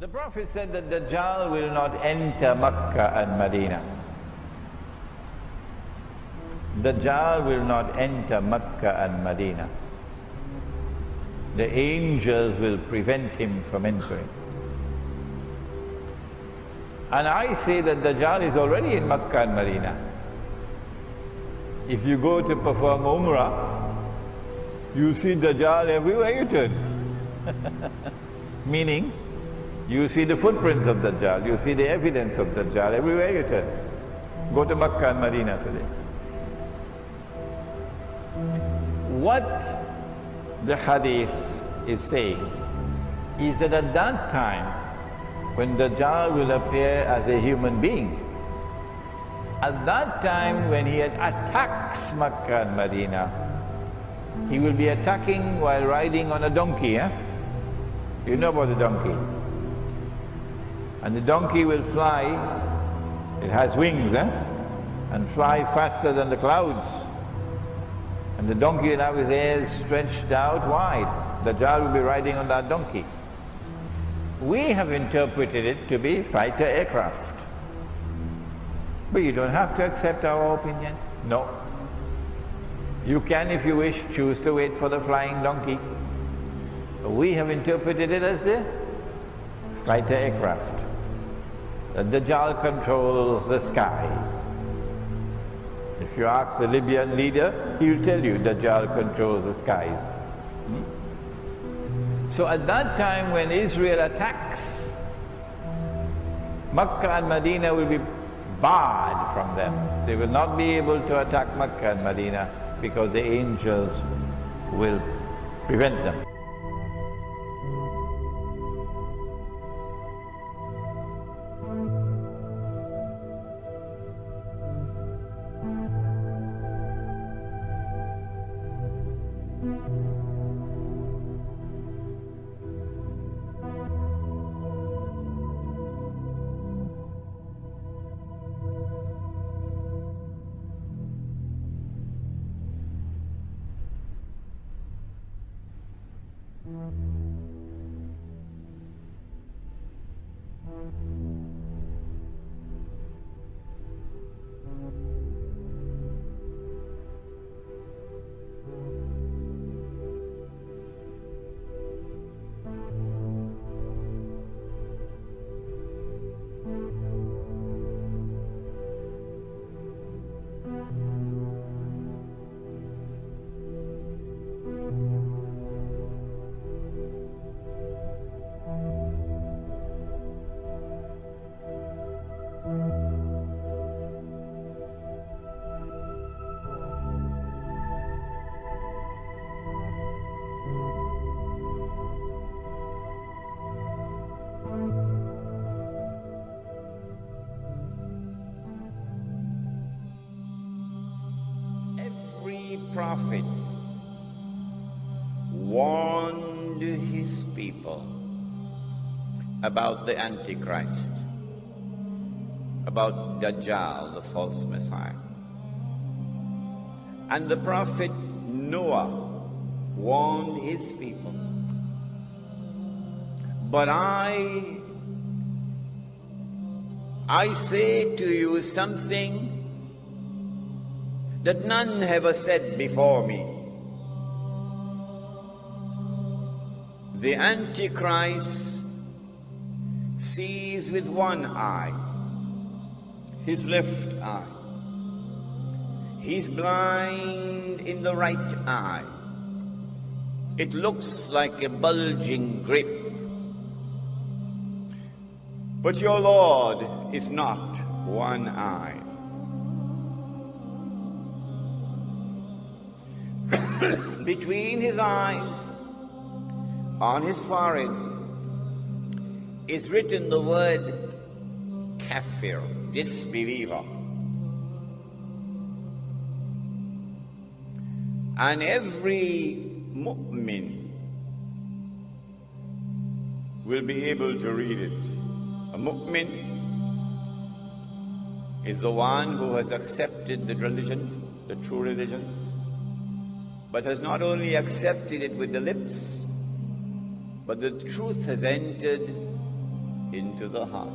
The Prophet said that DAJJAL will not enter Makkah and Medina. DAJJAL will not enter Makkah and Medina. The angels will prevent him from entering. And I say that DAJJAL is already in Makkah and Medina. If you go to perform Umrah, you see DAJJAL everywhere you turn. Meaning, you see the footprints of DAJJAL, you see the evidence of DAJJAL everywhere you turn. Go to Makkah and Medina today. What the hadith is saying is that at that time, when DAJJAL will appear as a human being, at that time when he attacks Makkah and Medina, he will be attacking while riding on a donkey. You know about a donkey. And the donkey will fly, it has wings, and fly faster than the clouds. And the donkey will have his ears stretched out wide. DAJJAL will be riding on that donkey. We have interpreted it to be fighter aircraft. But you don't have to accept our opinion. No. You can, if you wish, choose to wait for the flying donkey. But we have interpreted it as the fighter aircraft. The DAJJAL controls the skies. If you ask the Libyan leader, he will tell you DAJJAL controls the skies. So at that time when Israel attacks, Makkah and Medina will be barred from them. They will not be able to attack Makkah and Medina because the angels will prevent them. Prophet warned his people about the Antichrist, about DAJJAL, the false Messiah. And the prophet Noah warned his people. But I say to you something that none ever said before me. The Antichrist sees with one eye, his left eye. He's blind in the right eye. It looks like a bulging grape. But your Lord is not one-eyed. Between his eyes, on his forehead, is written the word kafir, disbeliever. And every mu'min will be able to read it. A mu'min is the one who has accepted the religion, the true religion, but has not only accepted it with the lips, but the truth has entered into the heart.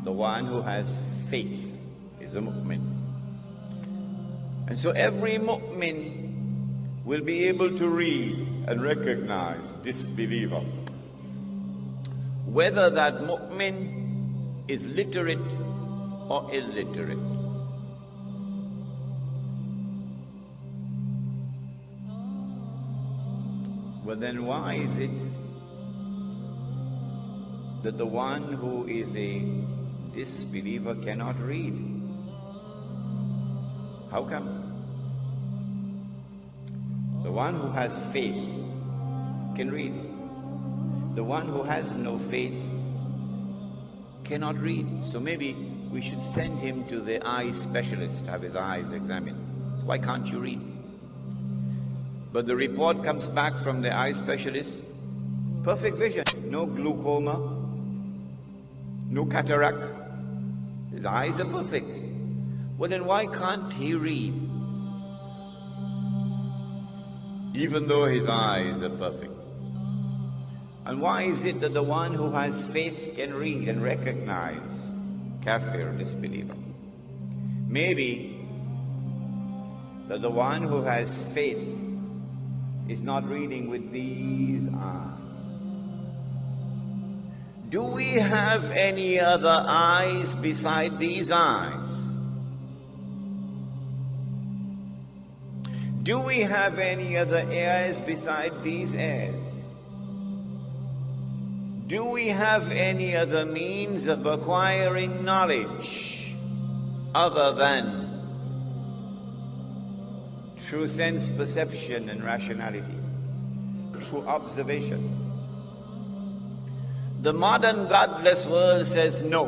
The one who has faith is a mu'min. And so every mu'min will be able to read and recognize disbeliever. Whether that mu'min is literate or illiterate. Well, then why is it that the one who is a disbeliever cannot read? How come? The one who has faith can read. The one who has no faith cannot read. So maybe we should send him to the eye specialist, have his eyes examined. Why can't you read? But the report comes back from the eye specialist, perfect vision, no glaucoma, no cataract. His eyes are perfect. Well, then why can't he read? Even though his eyes are perfect. And why is it that the one who has faith can read and recognize kafir, disbeliever? Maybe that the one who has faith is not reading with these eyes. Do we have any other eyes beside these eyes? Do we have any other ears beside these ears? Do we have any other means of acquiring knowledge other than through sense perception and rationality, through observation? The modern godless world says no.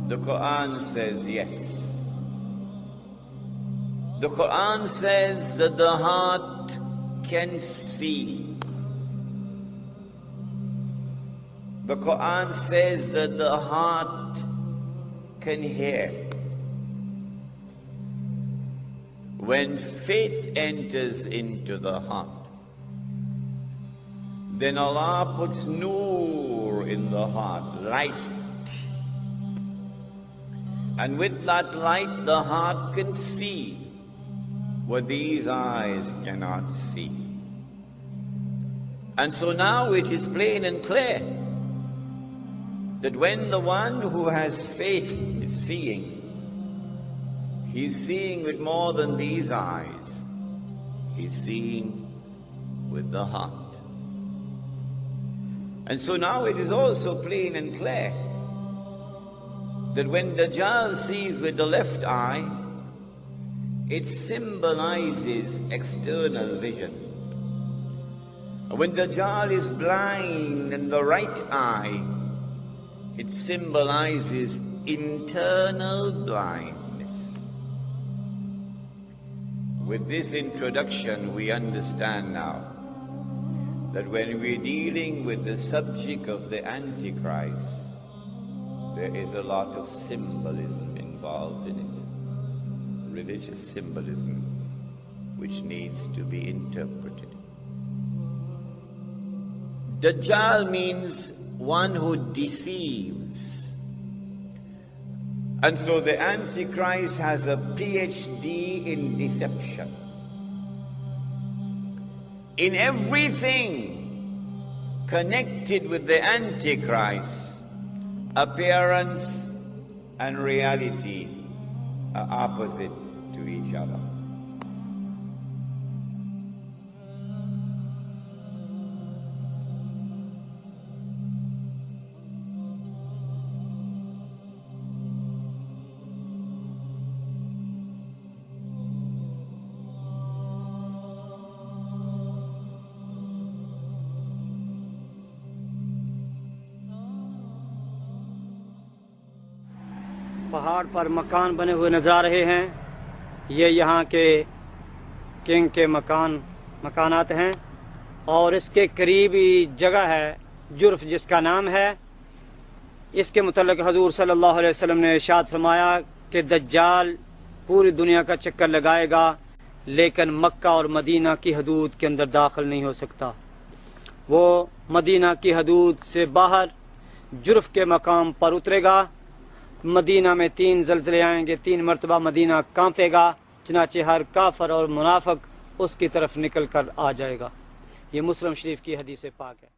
The Quran says yes. The Quran says that the heart can see. The Quran says that the heart can hear. When faith enters into the heart, then Allah puts nur in the heart, light. And with that light, the heart can see what these eyes cannot see. And so now it is plain and clear that when the one who has faith is seeing, he's seeing with more than these eyes. He's seeing with the heart. And so now it is also plain and clear that when DAJJAL sees with the left eye, it symbolizes external vision. When DAJJAL is blind in the right eye, it symbolizes internal blindness. With this introduction, we understand now that when we're dealing with the subject of the Antichrist, there is a lot of symbolism involved in it. Religious symbolism, which needs to be interpreted. DAJJAL means one who deceives. And so the Antichrist has a PhD in deception. In everything connected with the Antichrist, appearance and reality are opposite to each other. पहाड़ पर मकान बने हुए नजर आ रहे हैं। ये यहाँ के किंग के मकानात हैं और इसके करीबी जगह है जुर्फ, जिसका नाम है। इसके मुतल्लिक हजूर सल्लल्लाहु अलैहि वसल्लम ने इरशाद फरमाया कि दज्जाल पूरी दुनिया का चक्कर लगाएगा, लेकिन मक्का और मदीना की हदूद के अंदर दाखिल नहीं हो सकता। वो मदीना की हदूद से बाहर जुर्फ के मकाम पर उतरेगा। मदीना में 3 ज़लज़ले आएंगे, 3 मरतबा मदीना कांपेगा, चनाचे हर काफर और मुनाफिक उसकी तरफ निकल कर आ जाएगा। ये मुस्लिम शरीफ की हदीस पाक है।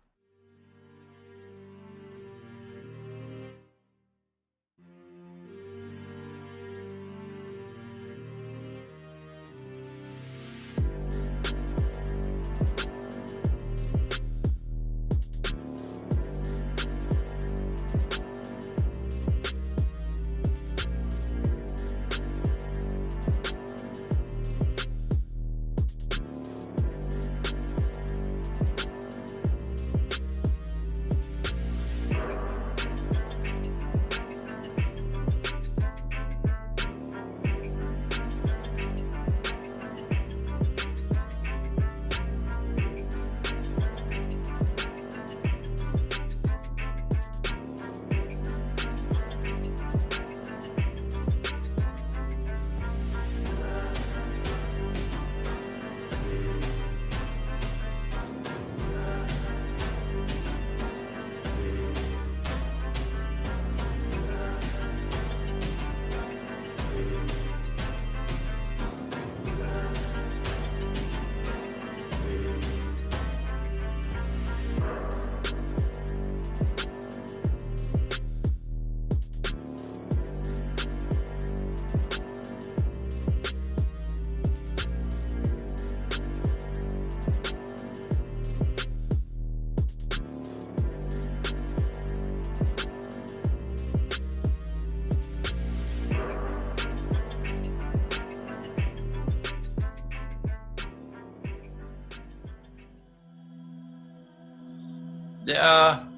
There are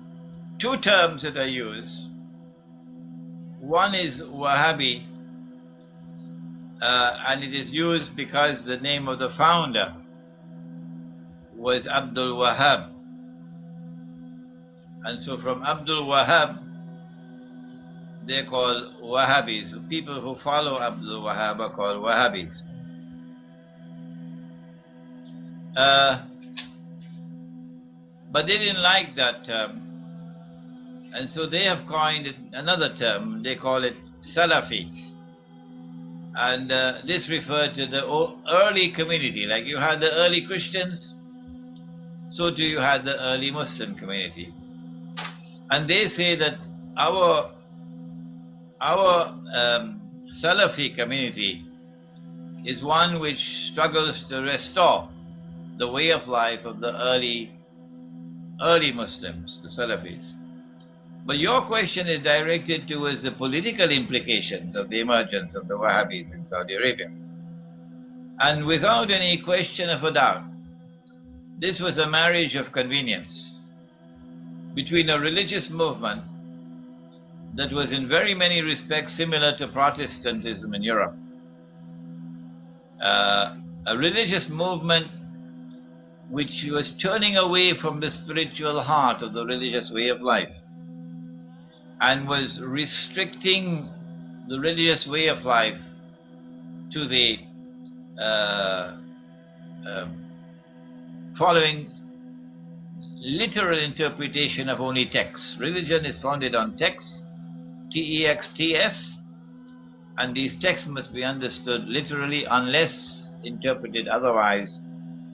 2 terms that are used. One is Wahhabi, and it is used because the name of the founder was Abdul Wahhab. And so from Abdul Wahhab, they're called Wahhabis. People who follow Abdul Wahhab are called Wahhabis. But they didn't like that term, and so they have coined another term. They call it Salafi, and this referred to the early community. Like you had the early Christians, so too you had the early Muslim community. And they say that our Salafi community is one which struggles to restore the way of life of the early Muslims, the Salafis. But your question is directed towards the political implications of the emergence of the Wahhabis in Saudi Arabia. And without any question of a doubt, this was a marriage of convenience between a religious movement that was in very many respects similar to Protestantism in Europe, a religious movement which was turning away from the spiritual heart of the religious way of life and was restricting the religious way of life to the following literal interpretation of only texts. Religion is founded on texts, T-E-X-T-S, and these texts must be understood literally unless interpreted otherwise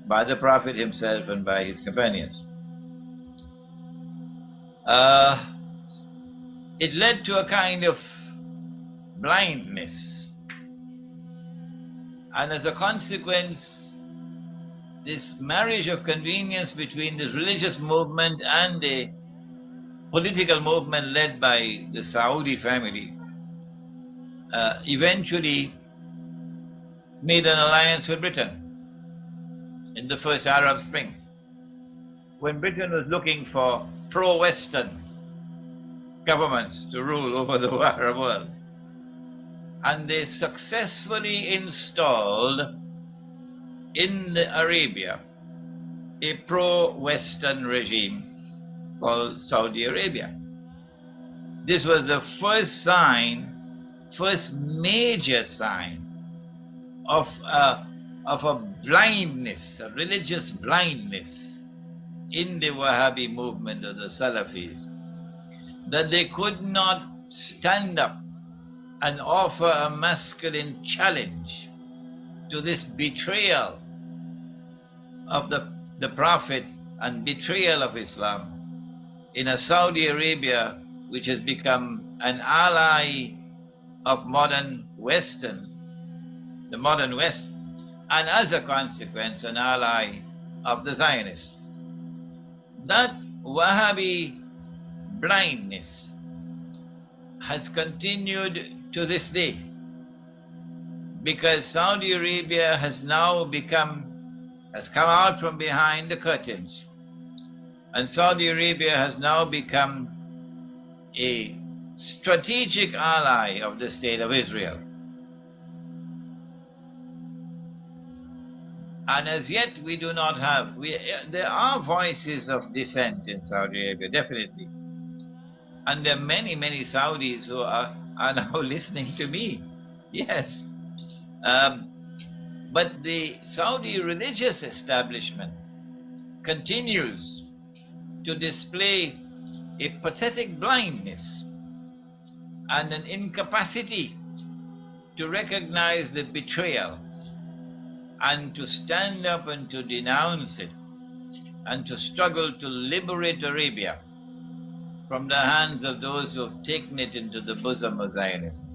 by the Prophet himself and by his companions. It led to a kind of blindness, and as a consequence, this marriage of convenience between this religious movement and a political movement led by the Saudi family eventually made an alliance with Britain in the first Arab Spring, when Britain was looking for pro-Western governments to rule over the Arab world. And they successfully installed in Arabia a pro-Western regime called Saudi Arabia. This was the first major sign of a blindness, a religious blindness in the Wahhabi movement of the Salafis, that they could not stand up and offer a masculine challenge to this betrayal of the Prophet and betrayal of Islam in a Saudi Arabia which has become an ally of the modern West, and as a consequence an ally of the Zionists. That Wahhabi blindness has continued to this day, because Saudi Arabia has come out from behind the curtains, and Saudi Arabia has now become a strategic ally of the State of Israel. And as yet we do not have, there are voices of dissent in Saudi Arabia, definitely. And there are many, many Saudis who are now listening to me, yes. But the Saudi religious establishment continues to display a pathetic blindness and an incapacity to recognize the betrayal and to stand up and to denounce it and to struggle to liberate Arabia from the hands of those who have taken it into the bosom of Zionism.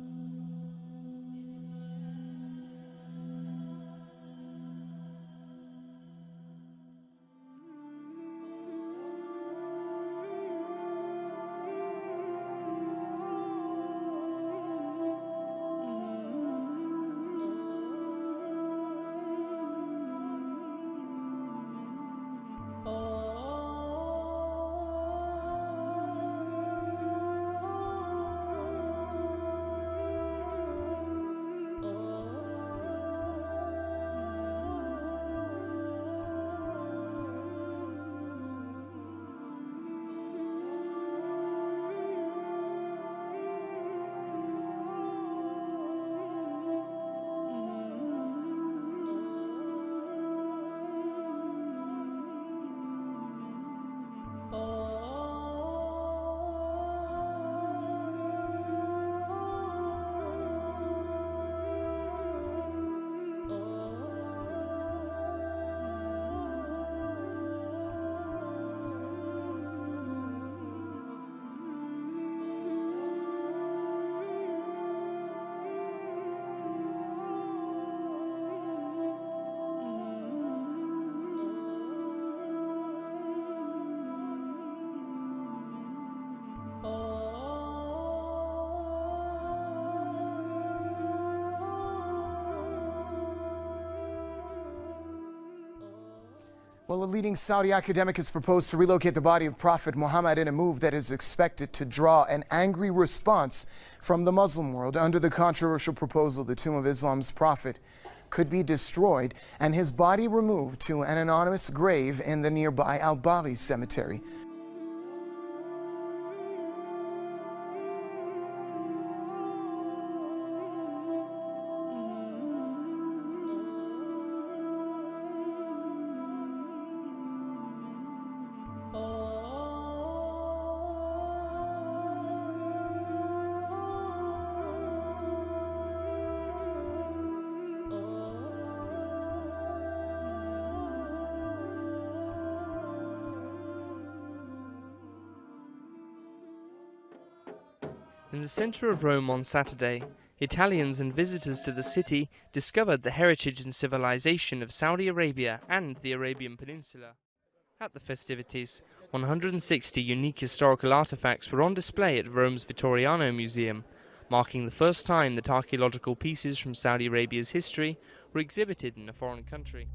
Well, a leading Saudi academic has proposed to relocate the body of Prophet Muhammad in a move that is expected to draw an angry response from the Muslim world. Under the controversial proposal, the tomb of Islam's prophet could be destroyed and his body removed to an anonymous grave in the nearby Al-Bari cemetery. In the centre of Rome on Saturday, Italians and visitors to the city discovered the heritage and civilization of Saudi Arabia and the Arabian Peninsula. At the festivities, 160 unique historical artifacts were on display at Rome's Vittoriano Museum, marking the first time that archaeological pieces from Saudi Arabia's history were exhibited in a foreign country.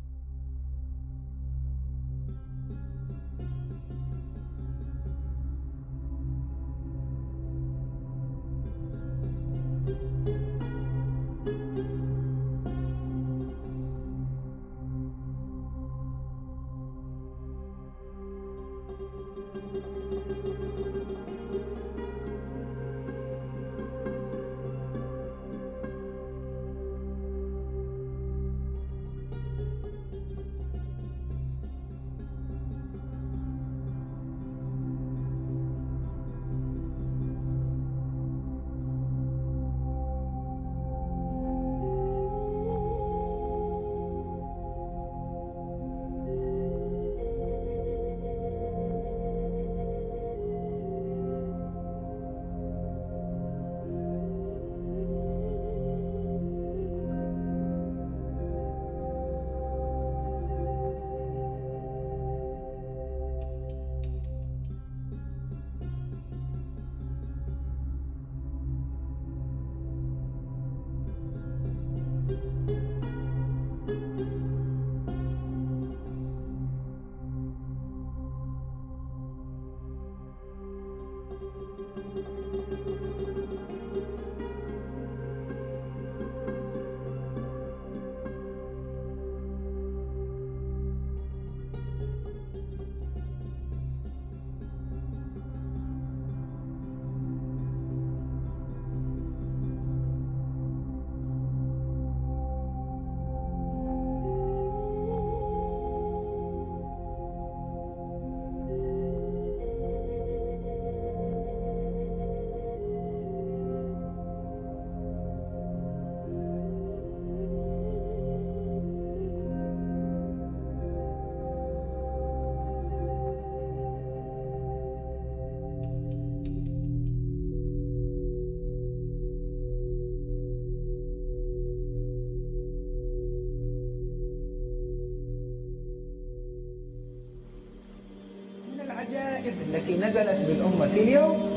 التي نزلت بالأمة اليوم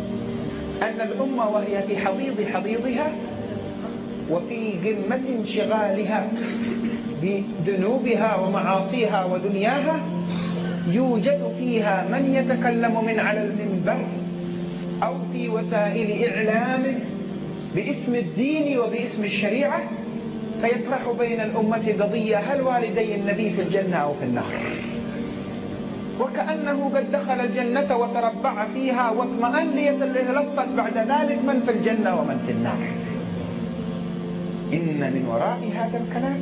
أن الأمة وهي في حضيضها وفي قمة انشغالها بذنوبها ومعاصيها ودنياها، يوجد فيها من يتكلم من على المنبر أو في وسائل إعلام باسم الدين وباسم الشريعة، فيطرح بين الأمة قضية: هل والدي النبي في الجنة أو في النار؟ وكأنه قد دخل الجنة وتربع فيها واطمأن ليتلفت بعد ذلك من في الجنة ومن في النار. إن من وراء هذا الكلام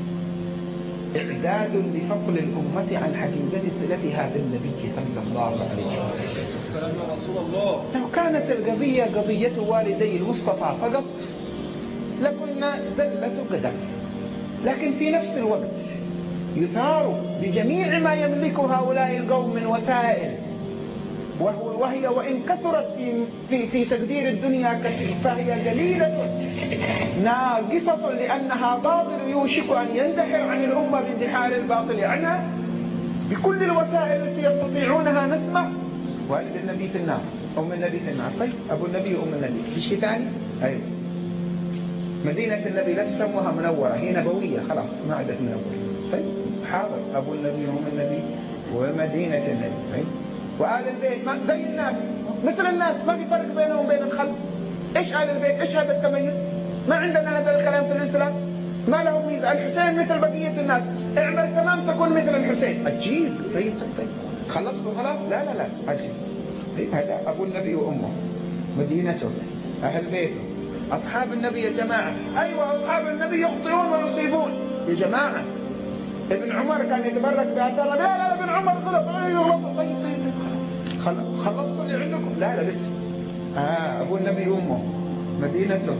إعداد لفصل الأمة عن حقيقة صلتها بالنبي صلى الله عليه وسلم. لو كانت القضية قضية والدي المصطفى فقط لكنا زلة قدم، لكن في نفس الوقت يثار بجميع ما يملك هؤلاء القوم من وسائل، وهي وإن كثرت في تقدير الدنيا كثير فهي قليلة ناقصة، لأنها باطل يوشك أن يندحر عن الأمة باندحار الباطل عنها. بكل الوسائل التي يستطيعونها نسمع: والد النبي في النار، أم النبي في النار. طيب أبو النبي وأم النبي في شيء ثاني؟ أيوه، مدينة النبي لا تسموها منورة، هي نبوية خلاص ما عادت منورة. طيب حاضر، أبو النبي وأم النبي ومدينة النبي. طيب وآل البيت ما زي الناس مثل الناس، ما في فرق بينهم وبين الخلق. إيش آل البيت؟ إيش هذا التميز؟ ما عندنا هذا الكلام في الإسلام. ما له ميزة. الحسين مثل بقية الناس، اعمل تمام تكون مثل الحسين. عجيب. طيب خلصتوا خلاص؟ لا لا لا، عجيب. طيب هذا أبو النبي وأمه، مدينته، أهل بيته، أصحاب النبي يا جماعة. أيوة أصحاب النبي يخطئون ويصيبون يا جماعة. ابن عمر كان يتبرك بآثار. لا لا ابن عمر غلط. طيب خلاص خلصتوا اللي عندكم؟ لا لا لسه. أبو النبي وأمه، مدينته،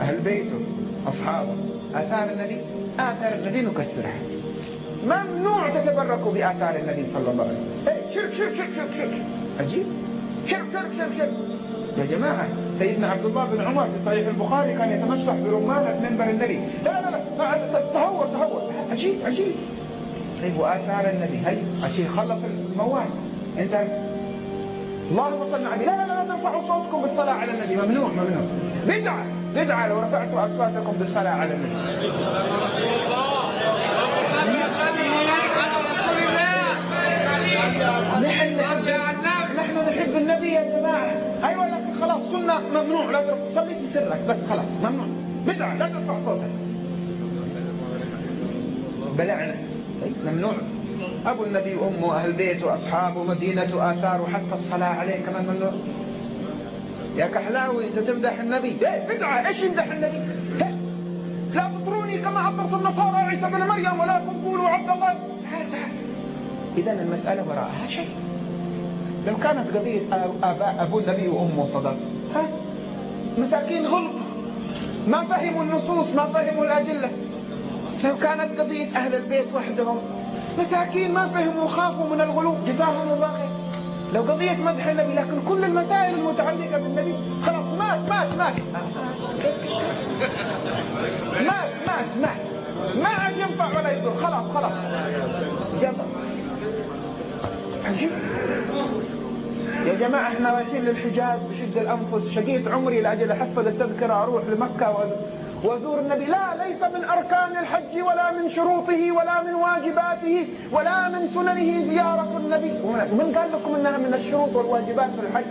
أهل بيته، أصحابه، آثار النبي. آثار النبي نكسرها. ممنوع تتبركوا بآثار النبي صلى الله عليه وسلم. شرك شرك شرك شرك شرك. عجيب. شرك شرك شرك شرك يا جماعة. سيدنا عبد الله بن عمر في صحيح البخاري كان يتمسح برمانة منبر النبي. لا لا لا تهور. عجيب عجيب. طيب وآثار النبي هي عشان خلص الموال. انت اللهم صل على النبي. لا لا لا ترفعوا صوتكم بالصلاة على النبي. ممنوع. بدعة لو رفعتوا أصواتكم بالصلاة على النبي. نحن نحب النبي يا جماعة. أيوة لكن خلاص سنة ممنوع. لا تصلي في سرك بس خلاص ممنوع. بدعة لا ترفع صوتك. بلعنا. طيب ممنوع. أبو النبي وأمه، أهل بيته، أصحابه، مدينته، آثاره، حتى الصلاة عليه كمان ممنوع. يا كحلاوي أنت تمدح النبي. بدعة. إيش يمدح النبي؟ لا تطروني كما أطرت النصارى عيسى بن مريم ولا تقولوا عبد الله. تعال. إذا المسألة وراءها شيء. لو كانت قضية أبو النبي وأمه فقط، مساكين غلط ما فهموا النصوص، ما فهموا الأدلة. لو كانت قضية أهل البيت وحدهم، مساكين ما فهموا وخافوا من الغلو، جزاهم الله خير. لو قضية مدح النبي، لكن كل المسائل المتعلقة بالنبي خلاص مات ما عاد ينفع ولا يضر. خلاص يلا. عجيب يا جماعة. احنا رايحين للحجاز بشد الأنفس، شقيت عمري لأجل أحصل التذكرة أروح لمكة وزور النبي. لا، ليس من أركان الحج ولا من شروطه ولا من واجباته ولا من سننه زيارة النبي. من قال لكم أنها من الشروط والواجبات في الحج؟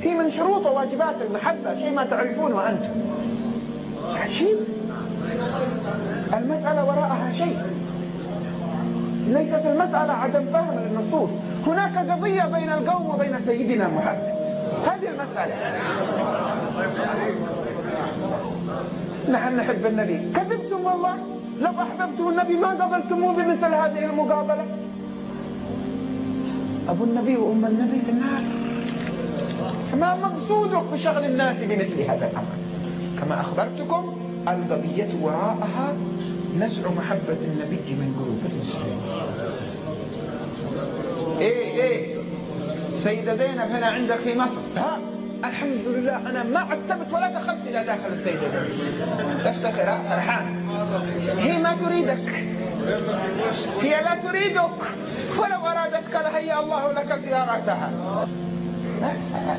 هي من شروط وواجبات المحبة، شيء ما تعرفونه أنتم. عجيب. المسألة وراءها شيء. ليست المسألة عدم فهم للنصوص. هناك قضية بين القوم وبين سيدنا محمد. هذه المسألة. نحن نحب النبي. كذبتم والله. لو أحببتم النبي ما قبلتموه بمثل هذه المقابلة. أبو النبي وأم النبي في النار. فما مقصودك بشغل الناس بمثل هذا الأمر؟ كما أخبرتكم القضية وراءها نزع محبة النبي من قلوب المسلمين. إيه سيدة زينب هنا عندك في مصر. الحمد لله أنا ما عتبت ولا دخلت إلى داخل السيدة زينب. تفتخر فرحان. هي ما تريدك، هي لا تريدك، ولو أرادتك لهيأ الله لك زيارتها.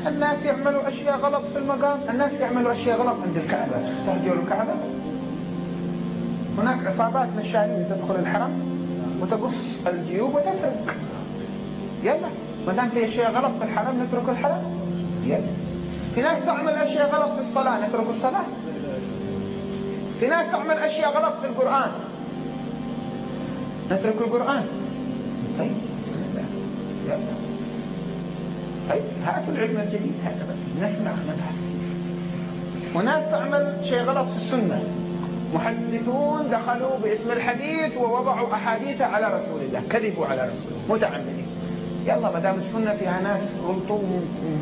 الناس يعملوا أشياء غلط في المقام، الناس يعملوا أشياء غلط عند الكعبة، تهجروا الكعبة. هناك عصابات نشالين تدخل الحرم وتقص الجيوب وتسرق. يلا ما دام في أشياء غلط في الحرم نترك الحرم. يلا في ناس تعمل أشياء غلط في الصلاة نترك الصلاة. في ناس تعمل أشياء غلط في القرآن نترك القرآن. طيب بسم الله يلا. طيب هاتوا العلم الجديد هذا نسمع نفهم. وناس تعمل شيء غلط في السنة، محدثون دخلوا باسم الحديث ووضعوا أحاديث على رسول الله، كذبوا على رسول الله متعمدين. يلا ما دام السنة فيها ناس غلطوا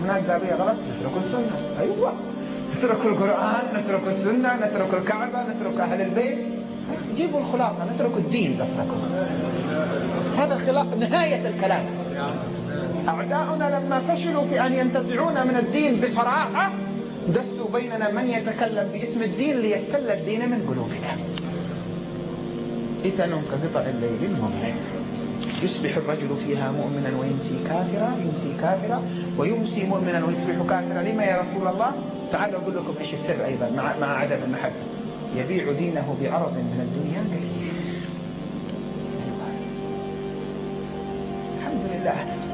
وهناك قالوا غلط نترك السنة. أيوة نترك القرآن، نترك السنة، نترك الكعبة، نترك أهل البيت. جيبوا الخلاصة، نترك الدين قصدكم. هذا نهاية الكلام. أعداؤنا لما فشلوا في أن ينتزعون من الدين بصراحة دسوا بيننا من يتكلم باسم الدين ليستل الدين من قلوبنا. فتن كقطع الليل المظلم يصبح الرجل فيها مؤمنا ويمسي كافرا، يمسي كافرا ويمسي مؤمنا ويصبح كافرا. لما يا رسول الله؟ تعالوا أقول لكم إيش السر أيضا مع عدم المحبة. يبيع دينه بعرض من الدنيا قليل. الحمد لله